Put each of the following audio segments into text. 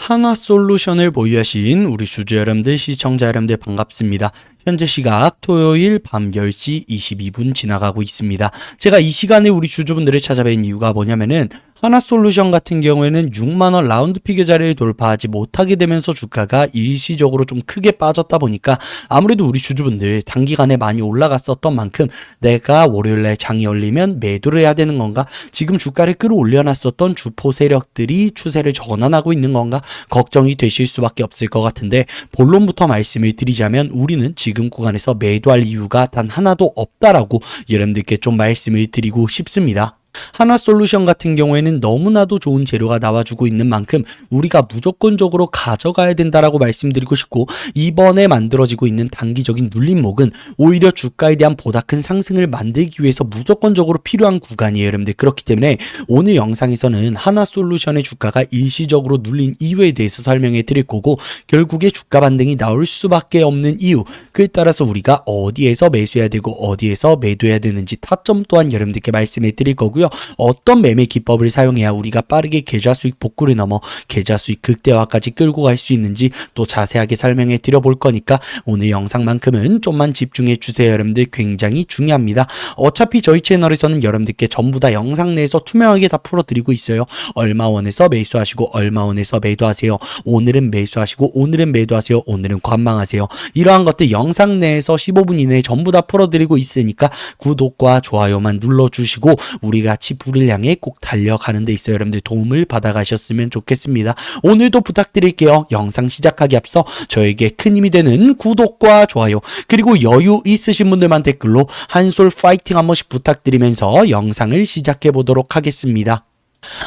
하나솔루션을 보유하신 우리 주주 여러분들, 시청자 여러분들 반갑습니다. 현재 시각 토요일 밤 10시 22분 지나가고 있습니다. 제가 이 시간에 우리 주주분들을 찾아뵌 이유가 뭐냐면은 하나솔루션 같은 경우에는 6만원 라운드 피겨 자리를 돌파하지 못하게 되면서 주가가 일시적으로 좀 크게 빠졌다 보니까 아무래도 우리 주주분들 단기간에 많이 올라갔었던 만큼 내가 월요일날 장이 열리면 매도를 해야 되는 건가, 지금 주가를 끌어올려놨었던 주포 세력들이 추세를 전환하고 있는 건가 걱정이 되실 수밖에 없을 것 같은데, 본론부터 말씀을 드리자면 우리는 지금 구간에서 매도할 이유가 단 하나도 없다라고 여러분들께 좀 말씀을 드리고 싶습니다. 하나솔루션 같은 경우에는 너무나도 좋은 재료가 나와주고 있는 만큼 우리가 무조건적으로 가져가야 된다라고 말씀드리고 싶고, 이번에 만들어지고 있는 단기적인 눌림목은 오히려 주가에 대한 보다 큰 상승을 만들기 위해서 무조건적으로 필요한 구간이에요, 여러분들. 그렇기 때문에 오늘 영상에서는 하나솔루션의 주가가 일시적으로 눌린 이유에 대해서 설명해 드릴 거고, 결국에 주가 반등이 나올 수밖에 없는 이유, 그에 따라서 우리가 어디에서 매수해야 되고 어디에서 매도해야 되는지 타점 또한 여러분들께 말씀해 드릴 거고요. 어떤 매매 기법을 사용해야 우리가 빠르게 계좌 수익 복구를 넘어 계좌 수익 극대화까지 끌고 갈 수 있는지 또 자세하게 설명해 드려 볼 거니까 오늘 영상만큼은 좀만 집중해 주세요, 여러분들. 굉장히 중요합니다. 어차피 저희 채널에서는 여러분들께 전부 다 영상 내에서 투명하게 다 풀어드리고 있어요. 얼마 원에서 매수하시고 얼마 원에서 매도하세요, 오늘은 매수하시고 오늘은 매도하세요, 오늘은 관망하세요, 이러한 것들 영상 내에서 15분 이내에 전부 다 풀어드리고 있으니까 구독과 좋아요만 눌러주시고 우리가 같이 불을 향해 꼭 달려가는 데 있어요, 여러분들. 도움을 받아가셨으면 좋겠습니다. 오늘도 부탁드릴게요. 영상 시작하기 앞서 저에게 큰 힘이 되는 구독과 좋아요, 그리고 여유 있으신 분들만 댓글로 한솔 파이팅 한 번씩 부탁드리면서 영상을 시작해 보도록 하겠습니다.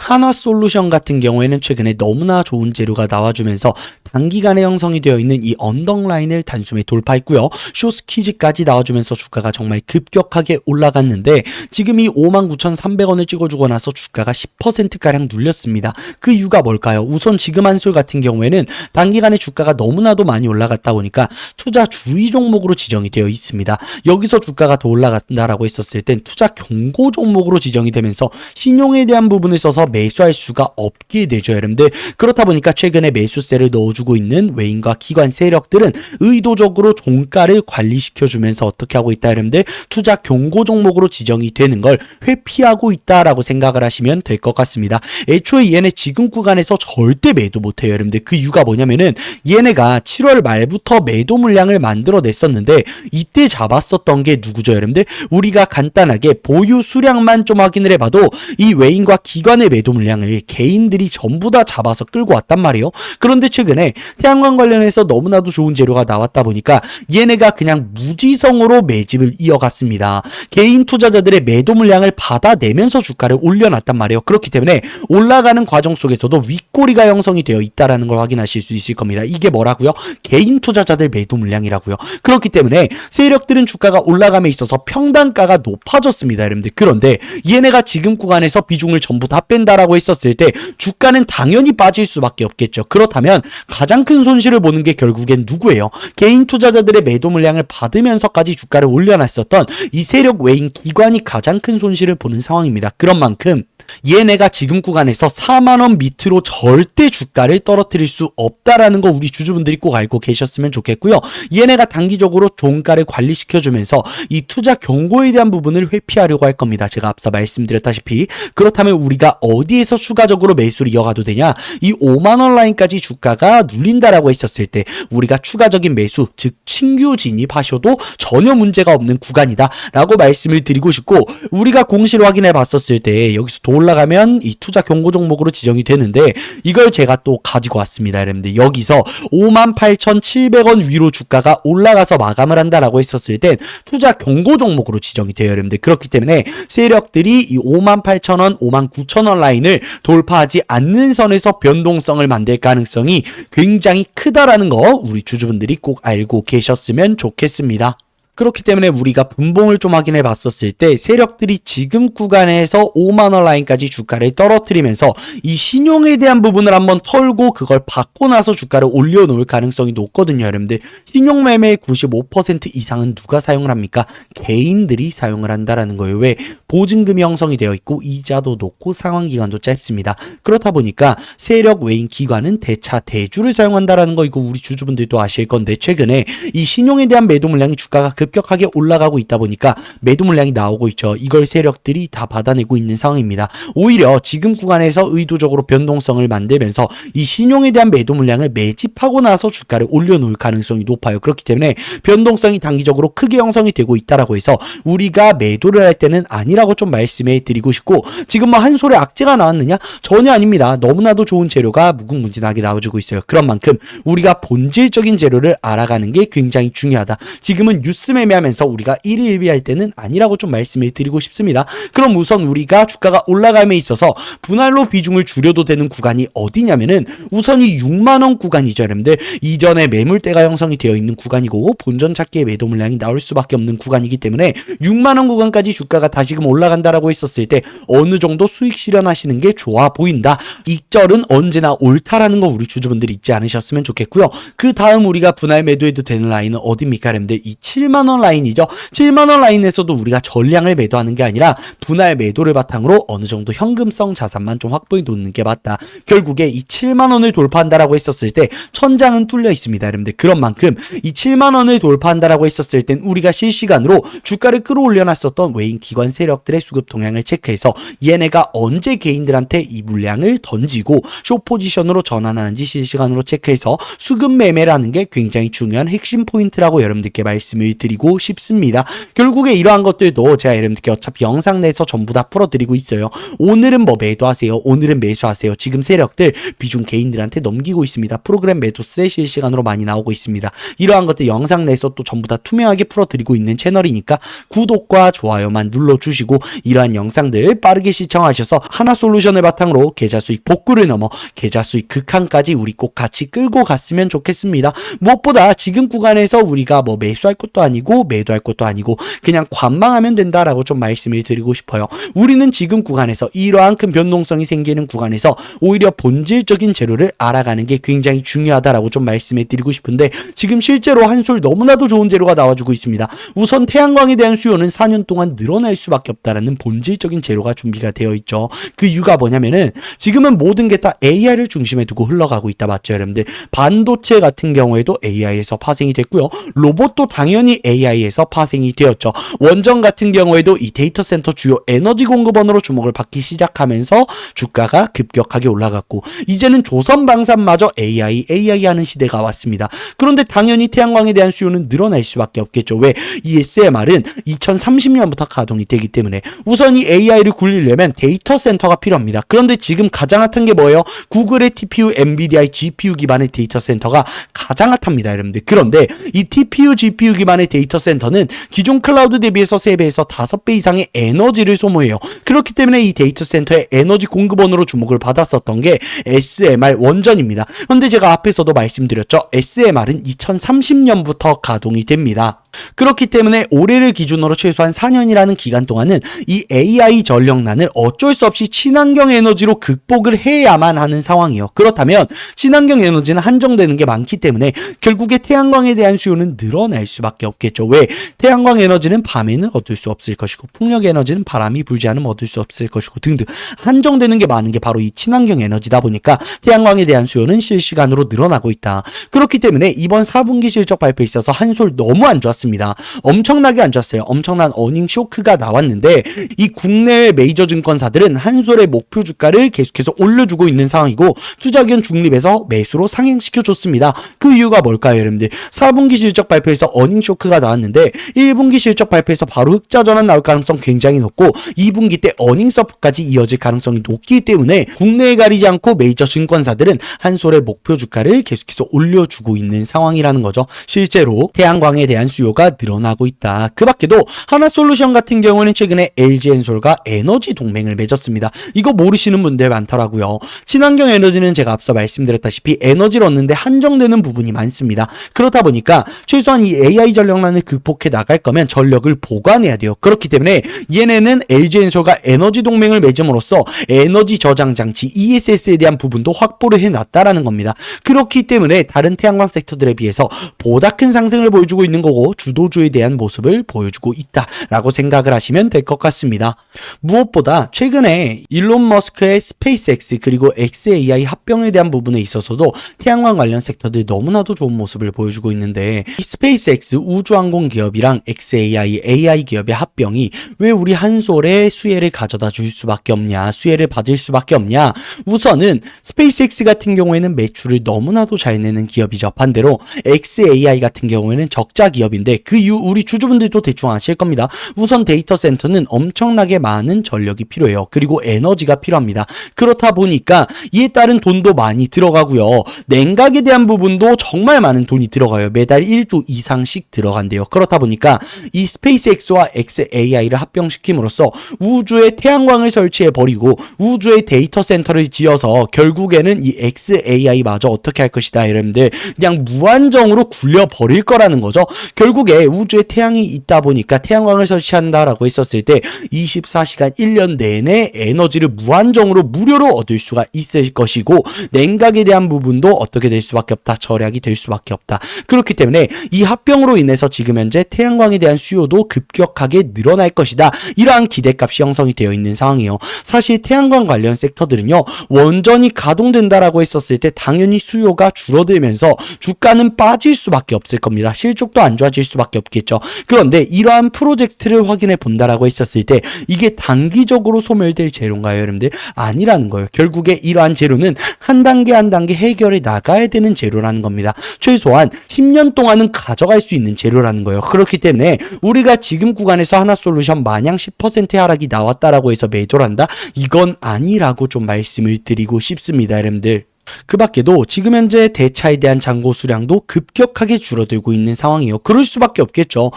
하나솔루션 같은 경우에는 최근에 너무나 좋은 재료가 나와주면서 단기간에 형성이 되어 있는 이 언덕 라인을 단숨에 돌파했고요. 쇼스키즈까지 나와주면서 주가가 정말 급격하게 올라갔는데, 지금 이 59,300원을 찍어주고 나서 주가가 10%가량 눌렸습니다. 그 이유가 뭘까요? 우선 지금 한솔 같은 경우에는 단기간에 주가가 너무나도 많이 올라갔다 보니까 투자 주의 종목으로 지정이 되어 있습니다. 여기서 주가가 더 올라간다라고 했었을 땐 투자 경고 종목으로 지정이 되면서 신용에 대한 부분을 써서 매수할 수가 없게 되죠, 여러분들. 그렇다 보니까 최근에 매수세를 넣어주고 있는 외인과 기관 세력들은 의도적으로 종가를 관리시켜주면서 어떻게 하고 있다, 여러분들? 투자 경고 종목으로 지정이 되는 걸 회피하고 있다라고 생각을 하시면 될 것 같습니다. 애초에 얘네 지금 구간에서 절대 매도 못해요, 여러분들. 그 이유가 뭐냐면은 얘네가 7월 말부터 매도 물량을 만들어냈었는데 이때 잡았었던 게 누구죠, 여러분들? 우리가 간단하게 보유 수량만 좀 확인을 해봐도 이 외인과 기관의 매도 물량을 개인들이 전부 다 잡아서 끌고 왔단 말이에요. 그런데 최근에 태양광 관련해서 너무나도 좋은 재료가 나왔다 보니까 얘네가 그냥 무지성으로 매집을 이어갔습니다. 개인 투자자들의 매도 물량을 받아내면서 주가를 올려놨단 말이에요. 그렇기 때문에 올라가는 과정 속에서도 윗꼬리가 형성이 되어 있다는 걸 확인하실 수 있을 겁니다. 이게 뭐라고요? 개인 투자자들 매도 물량이라고요. 그렇기 때문에 세력들은 주가가 올라감에 있어서 평단가가 높아졌습니다, 여러분들. 그런데 얘네가 지금 구간에서 비중을 전부 다 뺀다라고 했었을 때 주가는 당연히 빠질 수밖에 없겠죠. 그렇다면 가장 큰 손실을 보는 게 결국엔 누구예요? 개인 투자자들의 매도 물량을 받으면서까지 주가를 올려놨었던 이 세력 외인 기관이 가장 큰 손실을 보는 상황입니다. 그런 만큼 얘네가 지금 구간에서 4만원 밑으로 절대 주가를 떨어뜨릴 수 없다라는 거 우리 주주분들이 꼭 알고 계셨으면 좋겠고요. 얘네가 단기적으로 종가를 관리시켜주면서 이 투자 경고에 대한 부분을 회피하려고 할 겁니다. 제가 앞서 말씀드렸다시피. 그렇다면 우리가 어디에서 추가적으로 매수를 이어가도 되냐? 이 5만원 라인까지 주가가 눌린다라고 했었을 때 우리가 추가적인 매수, 즉 신규 진입하셔도 전혀 문제가 없는 구간이다 라고 말씀을 드리고 싶고, 우리가 공시를 확인해 봤었을 때 여기서 더 올라가면 이 투자 경고 종목으로 지정이 되는데 이걸 제가 또 가지고 왔습니다, 여러분들. 여기서 58,700원 위로 주가가 올라가서 마감을 한다라고 했었을 땐 투자 경고 종목으로 지정이 돼요, 여러분들. 그렇기 때문에 세력들이 이 58,000원, 59,000원 라인을 돌파하지 않는 선에서 변동성을 만들 가능성이 굉장히 크다라는 거 우리 주주분들이 꼭 알고 계셨으면 좋겠습니다. 그렇기 때문에 우리가 분봉을 좀 확인해 봤었을 때 세력들이 지금 구간에서 5만원 라인까지 주가를 떨어뜨리면서 이 신용에 대한 부분을 한번 털고 그걸 받고 나서 주가를 올려놓을 가능성이 높거든요. 여러분들 신용 매매의 95% 이상은 누가 사용을 합니까? 개인들이 사용을 한다라는 거예요. 왜? 보증금이 형성이 되어 있고 이자도 높고 상환기간도 짧습니다. 그렇다 보니까 세력 외인 기관은 대차 대주를 사용한다라는 거 이거 우리 주주분들도 아실 건데 최근에 이 신용에 대한 매도 물량이 주가가 급격하게 올라가고 있다 보니까 매도 물량이 나오고 있죠. 이걸 세력들이 다 받아내고 있는 상황입니다. 오히려 지금 구간에서 의도적으로 변동성을 만들면서 이 신용에 대한 매도 물량을 매집하고 나서 주가를 올려놓을 가능성이 높아요. 그렇기 때문에 변동성이 단기적으로 크게 형성이 되고 있다라고 해서 우리가 매도를 할 때는 아니라고 좀 말씀해 드리고 싶고 지금 뭐 한솔에 악재가 나왔느냐? 전혀 아닙니다. 너무나도 좋은 재료가 무궁무진하게 나와주고 있어요. 그런 만큼 우리가 본질적인 재료를 알아가는 게 굉장히 중요하다. 지금은 뉴스 매매하면서 우리가 일희일비할 때는 아니라고 좀 말씀을 드리고 싶습니다. 그럼 우선 우리가 주가가 올라감에 있어서 분할로 비중을 줄여도 되는 구간이 어디냐면은 우선 이 6만원 구간이죠. 여러분들 이전에 매물대가 형성이 되어 있는 구간이고 본전 찾기에 매도 물량이 나올 수밖에 없는 구간이기 때문에 6만원 구간까지 주가가 다시금 올라간다라고 했었을 때 어느 정도 수익 실현하시는 게 좋아 보인다. 익절은 언제나 옳다라는 거 우리 주주분들이 잊지 않으셨으면 좋겠고요. 그 다음 우리가 분할 매도해도 되는 라인은 어디입니까? 여러분들 이 7만원 라인이죠. 7만원 라인에서도 우리가 전량을 매도하는 게 아니라 분할 매도를 바탕으로 어느 정도 현금성 자산만 좀 확보해 놓는 게 맞다. 결국에 이 7만원을 돌파한다라고 했었을 때 천장은 뚫려 있습니다. 여러분들 그런 만큼 이 7만원을 돌파한다라고 했었을 땐 우리가 실시간으로 주가를 끌어올려 놨었던 외인 기관 세력들의 수급 동향을 체크해서 얘네가 언제 개인들한테 이 물량을 던지고 숏 포지션으로 전환하는지 실시간으로 체크해서 수급 매매라는 게 굉장히 중요한 핵심 포인트라고 여러분들께 말씀을 드리고 싶습니다. 결국에 이러한 것들도 제가 여러분들께 어차피 영상 내에서 전부 다 풀어드리고 있어요. 오늘은 뭐 매도하세요. 오늘은 매수하세요. 지금 세력들 비중 개인들한테 넘기고 있습니다. 프로그램 매도세 실시간으로 많이 나오고 있습니다. 이러한 것들 영상 내에서 또 전부 다 투명하게 풀어드리고 있는 채널이니까 구독과 좋아요만 눌러주시고 이러한 영상들 빠르게 시청하셔서 하나솔루션을 바탕으로 계좌 수익 복구를 넘어 계좌 수익 극한까지 우리 꼭 같이 끌고 갔으면 좋겠습니다. 무엇보다 지금 구간에서 우리가 뭐 매수할 것도 아니고 매도할 것도 아니고 그냥 관망하면 된다라고 좀 말씀을 드리고 싶어요. 우리는 지금 구간에서 이러한 큰 변동성이 생기는 구간에서 오히려 본질적인 재료를 알아가는 게 굉장히 중요하다라고 좀 말씀을 드리고 싶은데 지금 실제로 한솔 너무나도 좋은 재료가 나와주고 있습니다. 우선 태양광에 대한 수요는 4년 동안 늘어날 수밖에 없다라는 본질적인 재료가 준비가 되어 있죠. 그 이유가 뭐냐면은 지금은 모든 게 다 AI를 중심에 두고 흘러가고 있다 맞죠 여러분들? 반도체 같은 경우에도 AI에서 파생이 됐고요. 로봇도 당연히 AI에서 파생이 되었죠. 원전 같은 경우에도 이 데이터 센터 주요 에너지 공급원으로 주목을 받기 시작하면서 주가가 급격하게 올라갔고 이제는 조선방산마저 AI 하는 시대가 왔습니다. 그런데 당연히 태양광에 대한 수요는 늘어날 수밖에 없겠죠. 왜? 이 SMR은 2030년부터 가동이 되기 때문에 우선 이 AI를 굴리려면 데이터 센터가 필요합니다. 그런데 지금 가장 핫한 게 뭐예요? 구글의 TPU, 엔비디아의 GPU 기반의 데이터 센터가 가장 핫합니다, 여러분들. 그런데 이 TPU, GPU 기반의 데이터 센터는 기존 클라우드 대비해서 3배에서 5배 이상의 에너지를 소모해요. 그렇기 때문에 이 데이터 센터의 에너지 공급원으로 주목을 받았었던 게 SMR 원전입니다. 그런데 제가 앞에서도 말씀드렸죠. SMR은 2030년부터 가동이 됩니다. 그렇기 때문에 올해를 기준으로 최소한 4년이라는 기간 동안은 이 AI 전력난을 어쩔 수 없이 친환경 에너지로 극복을 해야만 하는 상황이에요. 그렇다면 친환경 에너지는 한정되는 게 많기 때문에 결국에 태양광에 대한 수요는 늘어날 수밖에 없겠죠. 왜? 태양광 에너지는 밤에는 얻을 수 없을 것이고 풍력 에너지는 바람이 불지 않으면 얻을 수 없을 것이고 등등 한정되는 게 많은 게 바로 이 친환경 에너지다 보니까 태양광에 대한 수요는 실시간으로 늘어나고 있다. 그렇기 때문에 이번 4분기 실적 발표에 있어서 한솔 너무 안 좋았습니다. 엄청나게 안 좋았어요. 엄청난 어닝 쇼크가 나왔는데 이 국내외 메이저 증권사들은 한솔의 목표 주가를 계속해서 올려주고 있는 상황이고 투자기관 중립에서 매수로 상향시켜줬습니다. 그 이유가 뭘까요, 여러분들? 4분기 실적 발표에서 어닝 쇼크가 나왔는데 1분기 실적 발표에서 바로 흑자 전환 나올 가능성 굉장히 높고 2분기 때 어닝 서프까지 이어질 가능성이 높기 때문에 국내에 가리지 않고 메이저 증권사들은 한솔의 목표 주가를 계속해서 올려주고 있는 상황이라는 거죠. 실제로 태양광에 대한 수요 수요가 늘어나고 있다. 그 밖에도 하나솔루션 같은 경우는 최근에 LG엔솔과 에너지 동맹을 맺었습니다. 이거 모르시는 분들 많더라고요. 친환경 에너지는 제가 앞서 말씀드렸다시피 에너지를 얻는데 한정되는 부분이 많습니다. 그렇다 보니까 최소한 이 AI 전력난을 극복해 나갈 거면 전력을 보관해야 돼요. 그렇기 때문에 얘네는 LG엔솔과 에너지 동맹을 맺음으로써 에너지 저장 장치 ESS에 대한 부분도 확보를 해놨다라는 겁니다. 그렇기 때문에 다른 태양광 섹터들에 비해서 보다 큰 상승을 보여주고 있는 거고 주도주에 대한 모습을 보여주고 있다라고 생각을 하시면 될 것 같습니다. 무엇보다 최근에 일론 머스크의 스페이스X 그리고 XAI 합병에 대한 부분에 있어서도 태양광 관련 섹터들이 너무나도 좋은 모습을 보여주고 있는데 이 스페이스X 우주항공 기업이랑 XAI AI 기업의 합병이 왜 우리 한솔에 수혜를 가져다 줄 수밖에 없냐, 수혜를 받을 수밖에 없냐. 우선은 스페이스X 같은 경우에는 매출을 너무나도 잘 내는 기업이죠. 반대로 XAI 같은 경우에는 적자 기업인데 그 이유 우리 주주분들도 대충 아실 겁니다. 우선 데이터 센터는 엄청나게 많은 전력이 필요해요. 그리고 에너지가 필요합니다. 그렇다 보니까 이에 따른 돈도 많이 들어가고요. 냉각에 대한 부분도 정말 많은 돈이 들어가요. 매달 1조 이상씩 들어간대요. 그렇다 보니까 이 스페이스X와 XAI를 합병시킴으로써 우주에 태양광을 설치해버리고 우주에 데이터 센터를 지어서 결국에는 이 XAI마저 어떻게 할 것이다 여러분들 그냥 무한정으로 굴려버릴 거라는 거죠. 결국에 우주에 태양이 있다 보니까 태양광을 설치한다라고 했었을 때 24시간 1년 내내 에너지를 무한정으로 무료로 얻을 수가 있을 것이고 냉각에 대한 부분도 어떻게 될 수밖에 없다. 절약이 될 수밖에 없다. 그렇기 때문에 이 합병으로 인해서 지금 현재 태양광에 대한 수요도 급격하게 늘어날 것이다. 이러한 기대값이 형성이 되어 있는 상황이에요. 사실 태양광 관련 섹터들은요. 원전이 가동된다라고 했었을 때 당연히 수요가 줄어들면서 주가는 빠질 수밖에 없을 겁니다. 실적도 안 좋아질 수밖에 없겠죠. 그런데 이러한 프로젝트를 확인해 본다라고 했었을 때 이게 단기적으로 소멸될 재료인가요, 여러분들? 아니라는 거예요. 결국에 이러한 재료는 한 단계 한 단계 해결해 나가야 되는 재료라는 겁니다. 최소한 10년 동안은 가져갈 수 있는 재료라는 거예요. 그렇기 때문에 우리가 지금 구간에서 하나솔루션 마냥 10% 하락이 나왔다라고 해서 매도를 한다? 이건 아니라고 좀 말씀을 드리고 싶습니다, 여러분들. 그 밖에도 지금 현재 대차에 대한 잔고 수량도 급격하게 줄어들고 있는 상황이에요. 그럴 수밖에 없겠죠.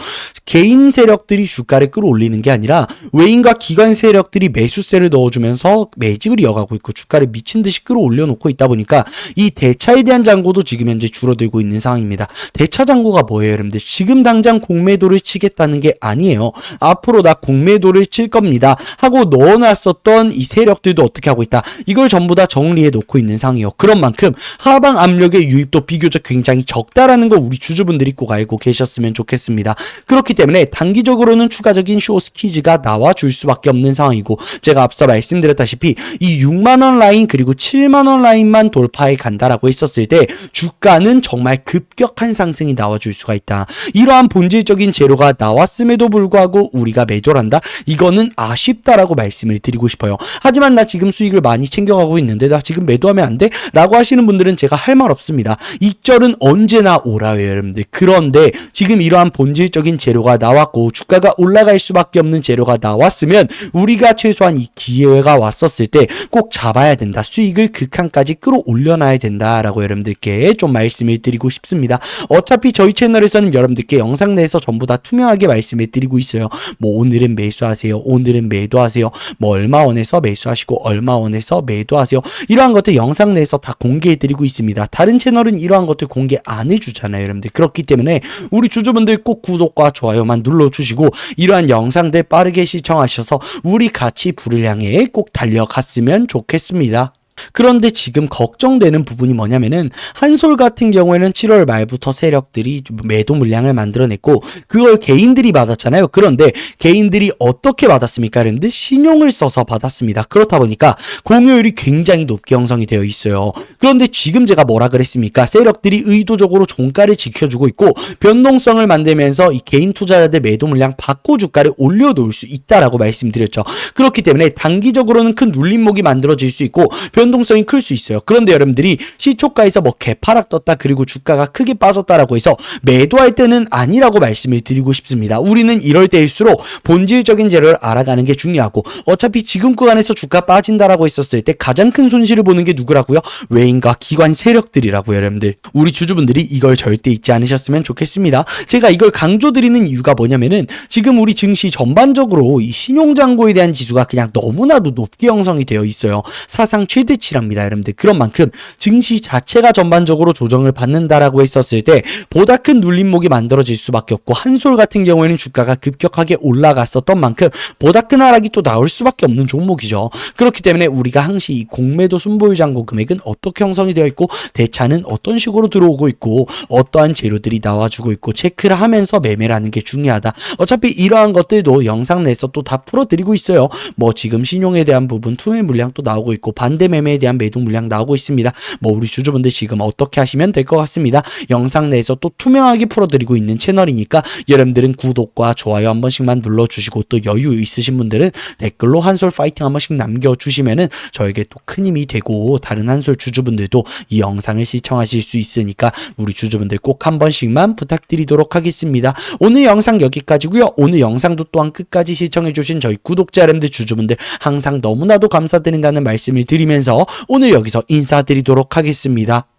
개인 세력들이 주가를 끌어올리는 게 아니라 외인과 기관 세력들이 매수세를 넣어주면서 매집을 이어가고 있고 주가를 미친 듯이 끌어올려 놓고 있다 보니까 이 대차에 대한 잔고도 지금 현재 줄어들고 있는 상황입니다. 대차 잔고가 뭐예요, 여러분들? 지금 당장 공매도를 치겠다는 게 아니에요. 앞으로 나 공매도를 칠 겁니다 하고 넣어놨었던 이 세력들도 어떻게 하고 있다. 이걸 전부 다 정리해 놓고 있는 상황이에요. 그런 만큼 하방 압력의 유입도 비교적 굉장히 적다라는 거 우리 주주분들이 꼭 알고 계셨으면 좋겠습니다. 그렇기 때문에 단기적으로는 추가적인 쇼스퀴즈가 나와줄 수밖에 없는 상황이고 제가 앞서 말씀드렸다시피 이 6만원 라인 그리고 7만원 라인만 돌파해 간다라고 했었을 때 주가는 정말 급격한 상승이 나와줄 수가 있다. 이러한 본질적인 재료가 나왔음에도 불구하고 우리가 매도를 한다? 이거는 아쉽다라고 말씀을 드리고 싶어요. 하지만 나 지금 수익을 많이 챙겨가고 있는데 나 지금 매도하면 안 돼? 라고 하시는 분들은 제가 할 말 없습니다. 익절은 언제나 오라요, 여러분들. 그런데 지금 이러한 본질적인 재료가 나왔고 주가가 올라갈 수밖에 없는 재료가 나왔으면 우리가 최소한 이 기회가 왔었을 때 꼭 잡아야 된다. 수익을 극한까지 끌어올려놔야 된다라고 여러분들께 좀 말씀을 드리고 싶습니다. 어차피 저희 채널에서는 여러분들께 영상 내에서 전부 다 투명하게 말씀을 드리고 있어요. 뭐 오늘은 매수하세요. 오늘은 매도하세요. 뭐 얼마 원에서 매수하시고 얼마 원에서 매도하세요. 이러한 것들 영상 내에서 다 공개해드리고 있습니다. 다른 채널은 이러한 것들 공개 안 해주잖아요, 여러분들. 그렇기 때문에 우리 주주분들 꼭 구독과 좋아요만 눌러주시고 이러한 영상들 빠르게 시청하셔서 우리 같이 불을 향해 꼭 달려갔으면 좋겠습니다. 그런데 지금 걱정되는 부분이 뭐냐면은 한솔 같은 경우에는 7월 말부터 세력들이 매도 물량을 만들어냈고 그걸 개인들이 받았잖아요. 그런데 개인들이 어떻게 받았습니까? 그런데 신용을 써서 받았습니다. 그렇다 보니까 공여율이 굉장히 높게 형성이 되어 있어요. 그런데 지금 제가 뭐라 그랬습니까? 세력들이 의도적으로 종가를 지켜주고 있고 변동성을 만들면서 이 개인 투자자들 매도 물량 받고 주가를 올려놓을 수 있다라고 말씀드렸죠. 그렇기 때문에 단기적으로는 큰 눌림목이 만들어질 수 있고 변동성이 클 수 있어요. 그런데 여러분들이 시초가에서 뭐 개파락 떴다 그리고 주가가 크게 빠졌다라고 해서 매도할 때는 아니라고 말씀을 드리고 싶습니다. 우리는 이럴 때일수록 본질적인 재료를 알아가는 게 중요하고, 어차피 지금 구간에서 주가 빠진다라고 했었을 때 가장 큰 손실을 보는 게 누구라고요? 외인과 기관 세력들이라고요. 여러분들, 우리 주주분들이 이걸 절대 잊지 않으셨으면 좋겠습니다. 제가 이걸 강조드리는 이유가 뭐냐면은 지금 우리 증시 전반적으로 이 신용잔고에 대한 지수가 그냥 너무나도 높게 형성이 되어 있어요. 사상 최대치랍니다. 여러분들, 그런 만큼 증시 자체가 전반적으로 조정을 받는다라고 했었을 때 보다 큰 눌림목이 만들어질 수밖에 없고, 한솔 같은 경우에는 주가가 급격하게 올라갔었던 만큼 보다 큰 하락이 또 나올 수밖에 없는 종목이죠. 그렇기 때문에 우리가 항시 이 공매도 순보유 잔고 금액은 어떻게 형성이 되어 있고, 대차는 어떤 식으로 들어오고 있고, 어떠한 재료들이 나와주고 있고 체크를 하면서 매매를 하는 게 중요하다. 어차피 이러한 것들도 영상 내에서 또 다 풀어드리고 있어요. 뭐 지금 신용에 대한 부분 투매 물량 또 나오고 있고, 반대 매매에 대한 매도 물량 나오고 있습니다. 뭐 우리 주주분들 지금 어떻게 하시면 될 것 같습니다. 영상 내에서 또 투명하게 풀어드리고 있는 채널이니까 여러분들은 구독과 좋아요 한 번씩만 눌러주시고, 또 여유 있으신 분들은 댓글로 한솔 파이팅 한 번씩 남겨주시면은 저에게 또 큰 힘이 되고, 다른 한솔 주주분들도 이 영상을 시청하실 수 있으니까 우리 주주분들 꼭 한 번씩만 부탁드리도록 하겠습니다. 오늘 영상 여기까지고요. 오늘 영상도 또한 끝까지 시청해주신 저희 구독자 여러분들, 주주분들 항상 너무나도 감사드린다는 말씀을 드리면서 오늘 여기서 인사드리도록 하겠습니다.